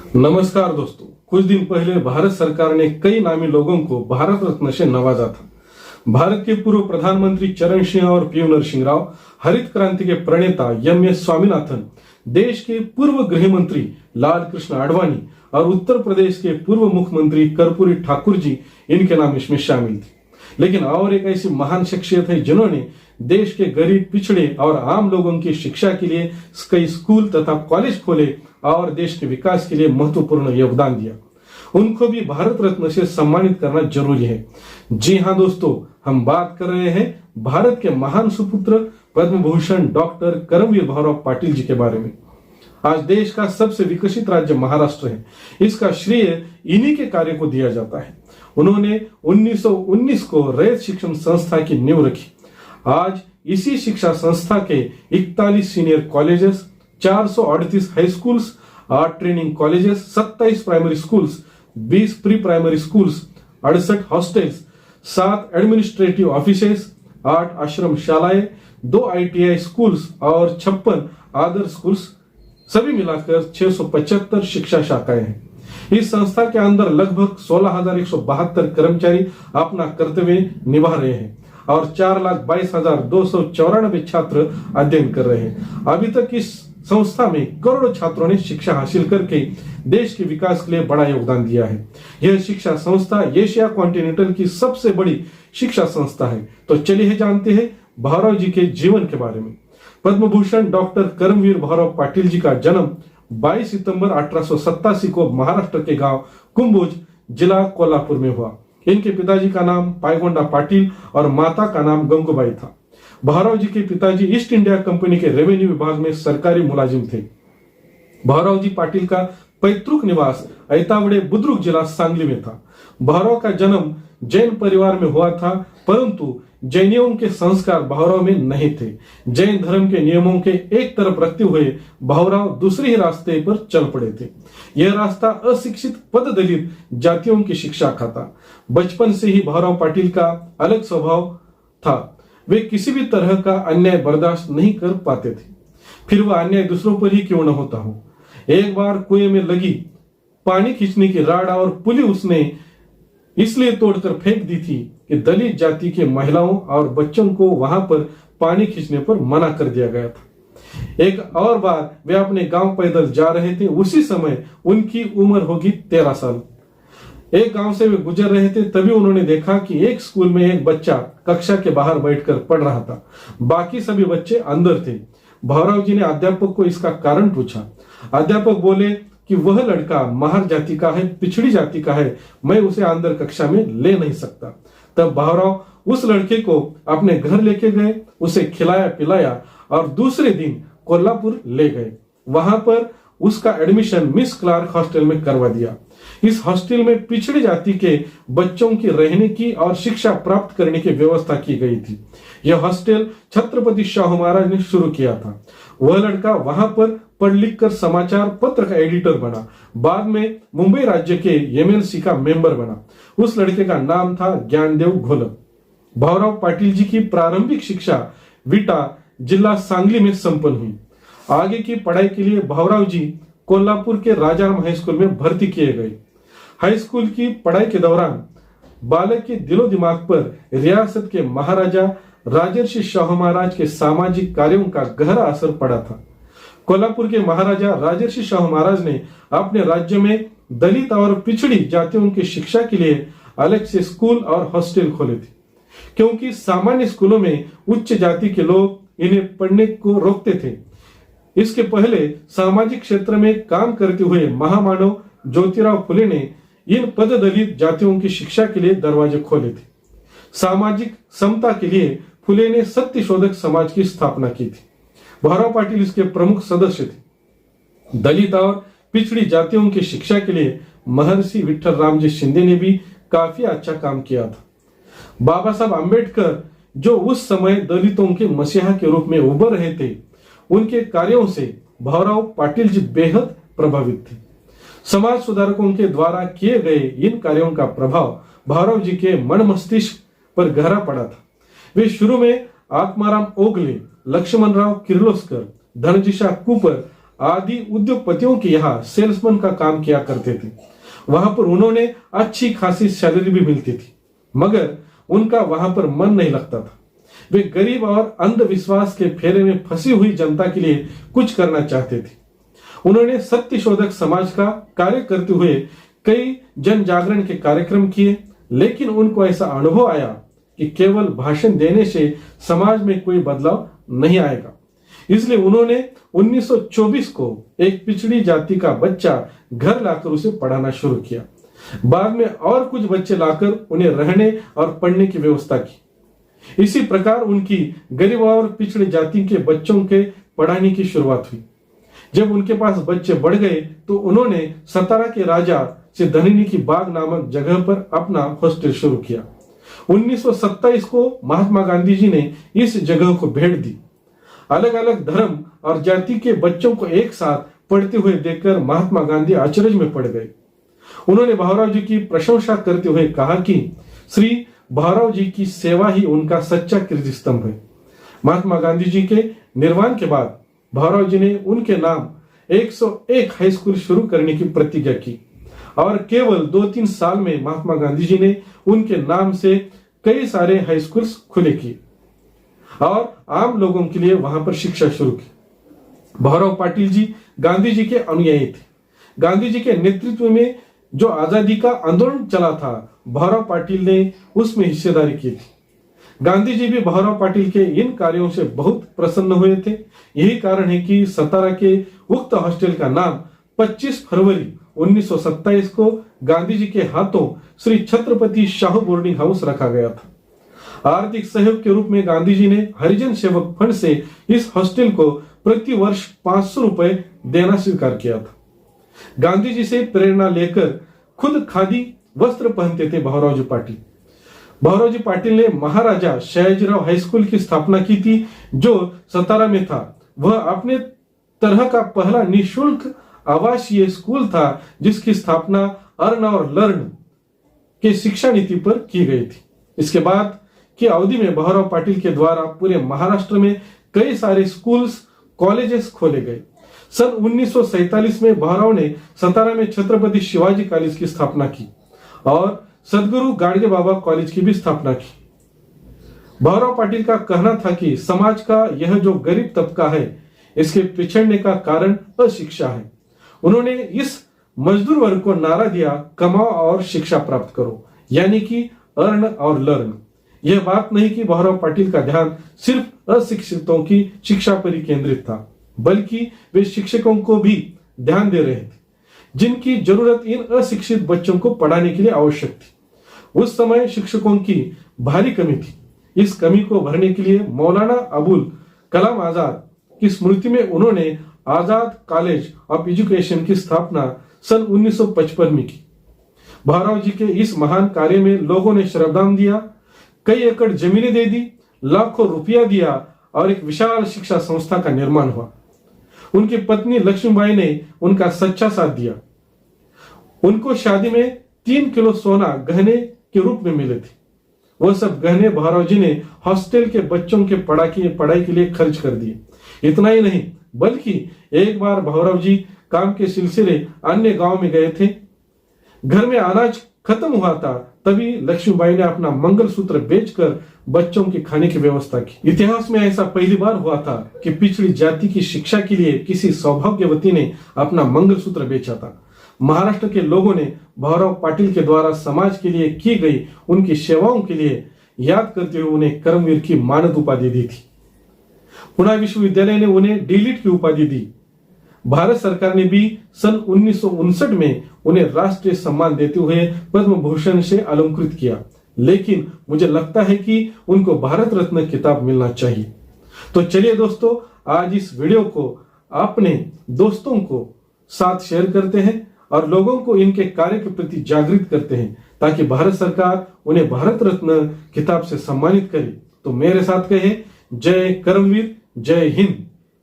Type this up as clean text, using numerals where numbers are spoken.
नमस्कार दोस्तों, कुछ दिन पहले भारत सरकार ने कई नामी लोगों को भारत रत्न से नवाजा था। भारत के पूर्व प्रधानमंत्री चरण सिंह और पी नरसिंह राव, हरित क्रांति के प्रणेता एम.एस. स्वामीनाथन, देश के पूर्व गृह मंत्री लाल कृष्ण आडवाणी और उत्तर प्रदेश के पूर्व मुख्यमंत्री कर्पूरी ठाकुर जी इनके नाम इसमें शामिल थे। लेकिन और एक ऐसी महान शख्सियत है जिन्होंने देश के गरीब, पिछड़े और आम लोगों की शिक्षा के लिए कई स्कूल तथा कॉलेज खोले और देश के विकास के लिए महत्वपूर्ण योगदान दिया। उनको भी भारत रत्न से सम्मानित करना जरूरी है। जी हाँ दोस्तों, हम बात कर रहे हैं भारत के महान सुपुत्र पद्म भूषण डॉक्टर करमवीर भाऊराव पाटिल जी के बारे में। आज देश का सबसे विकसित राज्य महाराष्ट्र है। इसका श्रेय इन्हीं के कार्य को दिया जाता है। उन्होंने 1919 को रयत शिक्षण संस्था की नींव रखी। आज इसी शिक्षा संस्था के 41 senior colleges, 438 high schools, 8 training colleges, 27 primary schools, 20 pre primary schools, 68 hostels, 7 administrative offices, 8 आश्रम शालाएं, 2 ITI स्कूल्स और 56 आदर्श स्कूल्स, सभी मिलाकर 675 शिक्षा शाखाएं हैं। इस संस्था के अंदर लगभग 16,172 कर्मचारी अपना कर्तव्य निभा रहे हैं और 4,22,294 छात्र अध्ययन कर रहे हैं। अभी तक इस संस्था में करोड़ों छात्रों ने शिक्षा हासिल करके देश के विकास के लिए बड़ा योगदान दिया है। यह शिक्षा संस्था एशिया कॉन्टिनेंटल की सबसे बड़ी शिक्षा संस्था है। तो चलिए जानते हैं भाऊराव जी के जीवन के बारे में। पद्म भूषण डॉक्टर करमवीर भाऊराव पाटिल जी का जन्म 22 सितंबर 1887 को महाराष्ट्र के गांव कुंभोज, जिला कोल्हापुर में हुआ। इनके पिताजी का नाम पायगोंडा पाटिल और माता का नाम गंगूबाई था। भाऊराव जी के पिताजी ईस्ट इंडिया कंपनी के रेवेन्यू विभाग में सरकारी मुलाजिम थे। भाऊराव जी पाटिल का पैतृक निवास ऐतावडे, बुद्रुक, जिला सांगली में था। भाऊराव का जन्म जैन परिवार में हुआ था, परंतु जैनियों के संस्कार भाऊराव में नहीं थे। जैन धर्म के नियमों के एक तरफ रखते हुए भाऊराव दूसरे ही रास्ते पर चल पड़े थे। यह रास्ता अशिक्षित पद दलित जातियों की शिक्षा का था। बचपन से ही भाऊराव पाटिल का अलग स्वभाव था। वे किसी भी तरह का अन्याय बर्दाश्त नहीं कर पाते थे, फिर वह अन्याय दूसरों पर ही क्यों न होता हो। एक बार कुएं में लगी पानी खींचने की राड और पुली उसने इसलिए तोड़कर फेंक दी थी कि दलित जाति के महिलाओं और बच्चों को वहां पर पानी खींचने पर मना कर दिया गया था। एक और बार वे अपने गांव पैदल जा रहे थे। उसी समय उनकी उम्र होगी 13 साल। एक गांव से वे गुजर रहे थे, तभी उन्होंने देखा कि एक स्कूल में एक बच्चा कक्षा के बाहर बैठकर पढ़ रहा था, बाकी सभी बच्चे अंदर थे। भाऊराव जी ने अध्यापक को इसका कारण पूछा। अध्यापक बोले कि वह लड़का महार जाति का है, पिछड़ी जाति का है, मैं उसे अंदर कक्षा में ले नहीं सकता। तब भाऊराव उस लड़के को अपने घर लेके गए, उसे खिलाया पिलाया और दूसरे दिन कोल्हापुर ले गए। वहां पर उसका एडमिशन मिस क्लार्क हॉस्टल में करवा दिया। इस हॉस्टल में पिछड़ी जाति के बच्चों की रहने की और शिक्षा प्राप्त करने की व्यवस्था की गई थी। यह हॉस्टल छत्रपति शाहू महाराज ने शुरू किया था। वह लड़का वहां पर पढ़ लिख कर समाचार पत्र का एडिटर बना। बाद में मुंबई राज्य के MLC का मेंबर बना। उस लड़के का नाम था ज्ञानदेव घोलप। भाऊराव पाटिल जी की प्रारंभिक शिक्षा विटा, जिला सांगली में संपन्न हुई। आगे की पढ़ाई के लिए भाऊराव जी कोल्हापुर के राजाराम हाई स्कूल में भर्ती किए गए। हाई स्कूल की पढ़ाई के दौरान बालक के दिलो दिमाग पर रियासत के महाराजा राजर्षि शाहू महाराज के सामाजिक कार्यों का गहरा असर पड़ा था। कोल्हापुर के महाराजा राजर्षि शाहू महाराज ने अपने राज्य में दलित और पिछड़ी जातियों की शिक्षा के लिए अलग से स्कूल और हॉस्टल खोले थे, क्योंकि सामान्य स्कूलों में उच्च जाति के लोग इन्हें पढ़ने को रोकते थे। इसके पहले सामाजिक क्षेत्र में काम करते हुए महामानव ज्योतिराव फुले ने इन पद दलित जातियों की शिक्षा के लिए दरवाजे खोले थे। सामाजिक समता के लिए फुले ने सत्यशोधक समाज की स्थापना की थी। भाऊराव पाटिल इसके प्रमुख सदस्य थे। दलित और पिछड़ी जातियों की शिक्षा के लिए महर्षि विठल रामजी शिंदे ने भी काफी अच्छा काम किया था। बाबा साहब अम्बेडकर, जो उस समय दलितों के मसीहा के रूप में उभर रहे थे, उनके कार्यों से भाऊराव पाटिल जी बेहद प्रभावित थे। समाज सुधारकों के द्वारा किए गए इन कार्यों का प्रभाव भाऊराव जी के मन मस्तिष्क पर गहरा पड़ा था। वे शुरू में आत्माराम ओगले, लक्ष्मणराव किर्लोस्कर, धनजीशा कूपर आदि उद्योगपतियों के यहाँ सेल्समैन का काम किया करते थे। वहां पर उन्होंने अच्छी खासी सैलरी भी मिलती थी, मगर उनका वहां पर मन नहीं लगता था। वे गरीब और अंधविश्वास के फेरे में फंसी हुई जनता के लिए कुछ करना चाहते थे। उन्होंने सत्यशोधक समाज का कार्य करते हुए कई जन जागरण के कार्यक्रम किए, लेकिन उनको ऐसा अनुभव आया कि केवल भाषण देने से समाज में कोई बदलाव नहीं आएगा। इसलिए उन्होंने 1924 को एक पिछड़ी जाति का बच्चा घर लाकर उसे पढ़ाना शुरू किया। बाद में और कुछ बच्चे लाकर उन्हें रहने और पढ़ने की व्यवस्था की। इसी प्रकार उनकी गरीब और पिछड़ी जाति के बच्चों के पढ़ाने की शुरुआत हुई। जब उनके पास बच्चे बढ़ गए तो उन्होंने सतारा के राजा से धनिनी की बाग नामक जगह पर अपना हॉस्टल शुरू किया। 1927 को महात्मा गांधी जी ने इस जगह को भेंट दी। अलग अलग धर्म और जाति के बच्चों को एक साथ पढ़ते हुए देखकर महात्मा गांधी आश्चर्य में पड़ गए। उन्होंने भाऊराव जी की प्रशंसा करते हुए कहा कि श्री भाऊराव जी की सेवा ही उनका सच्चा कीर्ति स्तंभ है। महात्मा गांधी जी के निर्वाण के बाद भाऊराव जी ने उनके नाम 101 हाई स्कूल शुरू करने की प्रतिज्ञा की और केवल 2-3 साल में महात्मा गांधी जी ने उनके नाम से कई सारे हाई स्कूल्स खुले किए और आम लोगों के लिए वहां पर शिक्षा शुरू की। भाऊराव पाटिल जी गांधी जी के अनुयायी थे। गांधी जी के नेतृत्व में जो आजादी का आंदोलन चला था, भाऊराव पाटिल ने उसमें हिस्सेदारी की थी। गांधी जी भी भाऊराव पाटिल के इन कार्यों से बहुत प्रसन्न हुए थे। यही कारण है कि सतारा के उक्त हॉस्टल का नाम 25 फरवरी 1927 को गांधी जी के हाथों श्री छत्रपति शाहू बोर्डिंग हाउस रखा गया था। आर्थिक सहयोग के रूप में गांधी जी ने हरिजन सेवक फंड से इस हॉस्टल को प्रति वर्ष 500 रुपए देना स्वीकार किया था। गांधी जी से प्रेरणा लेकर खुद खादी वस्त्र पहनते थे भाऊराव जी पाटिल। भाऊराव जी पाटिल ने महाराजा सयाजीराव हाई स्कूल की स्थापना की थी, जो सतारा में था। वह अपने तरह का पहला निःशुल्क आवासीय स्कूल था, जिसकी स्थापना अर्न और लर्न के शिक्षा नीति पर की गई थी। इसके बाद की अवधि में भाऊराव पाटिल के द्वारा पूरे महाराष्ट्र में कई सारे स्कूल्स, कॉलेजेस खोले गए। सन 1947 में भाऊराव ने सतारा में छत्रपति शिवाजी कॉलेज की स्थापना की और सदगुरु गाडगे बाबा कॉलेज की भी स्थापना की। भाऊराव पाटिल का कहना था कि समाज का यह जो गरीब तबका है, इसके पिछड़ने का कारण अशिक्षा है। उन्होंने इस मजदूर वर्ग को नारा दिया, कमाओ और शिक्षा प्राप्त करो, यानी कि अर्न और लर्न। यह बात नहीं कि भाऊराव पाटिल का ध्यान सिर्फ अशिक्षितों की शिक्षा पर ही केंद्रित था, बल्कि वे शिक्षकों को भी ध्यान दे रहे थे, जिनकी जरूरत इन अशिक्षित बच्चों को पढ़ाने के लिए आवश्यक थी। उस समय शिक्षकों की भारी कमी थी। इस कमी को भरने के लिए मौलाना अबुल कलाम आजाद की स्मृति में उन्होंने आजाद कॉलेज ऑफ एजुकेशन की स्थापना सन 1955 में की। भाऊराव जी के इस महान कार्य में लोगों ने श्रमदान दिया, कई एकड़ जमीनें दे दी, लाखों रुपया दिया और एक विशाल शिक्षा संस्था का निर्माण हुआ। उनकी पत्नी लक्ष्मीबाई ने उनका सच्चा साथ दिया। उनको शादी में 3 किलो सोना गहने के रूप में मिले थे। वह सब गहने भाऊराव जी ने हॉस्टल के बच्चों के पढ़ाई के लिए खर्च कर दिए। इतना ही नहीं, बल्कि एक बार भाऊराव जी काम के सिलसिले अन्य गांव में गए थे। घर में अनाज खत्म हुआ था, तभी लक्ष्मीबाई ने अपना मंगलसूत्र बेचकर बच्चों के खाने की व्यवस्था की। इतिहास में ऐसा पहली बार हुआ था कि पिछड़ी जाति की शिक्षा के लिए किसी सौभाग्यवती ने अपना मंगलसूत्र बेचा था। महाराष्ट्र के लोगों ने भाऊराव पाटिल के द्वारा समाज के लिए की गई उनकी सेवाओं के लिए याद करते हुए उन्हें कर्मवीर की मानद उपाधि दी थी। पुणे विश्वविद्यालय ने उन्हें डीलिट की उपाधि दी। भारत सरकार ने भी सन 1959 में उन्हें राष्ट्रीय सम्मान देते हुए पद्म भूषण से अलंकृत किया, लेकिन मुझे लगता है कि उनको भारत रत्न खिताब मिलना चाहिए। तो चलिए दोस्तों, आज इस वीडियो को अपने दोस्तों को साथ शेयर करते हैं और लोगों को इनके कार्य के प्रति जागृत करते हैं, ताकि भारत सरकार उन्हें भारत रत्न खिताब से सम्मानित करे। तो मेरे साथ कहे, जय कर्मवीर, जय हिंद।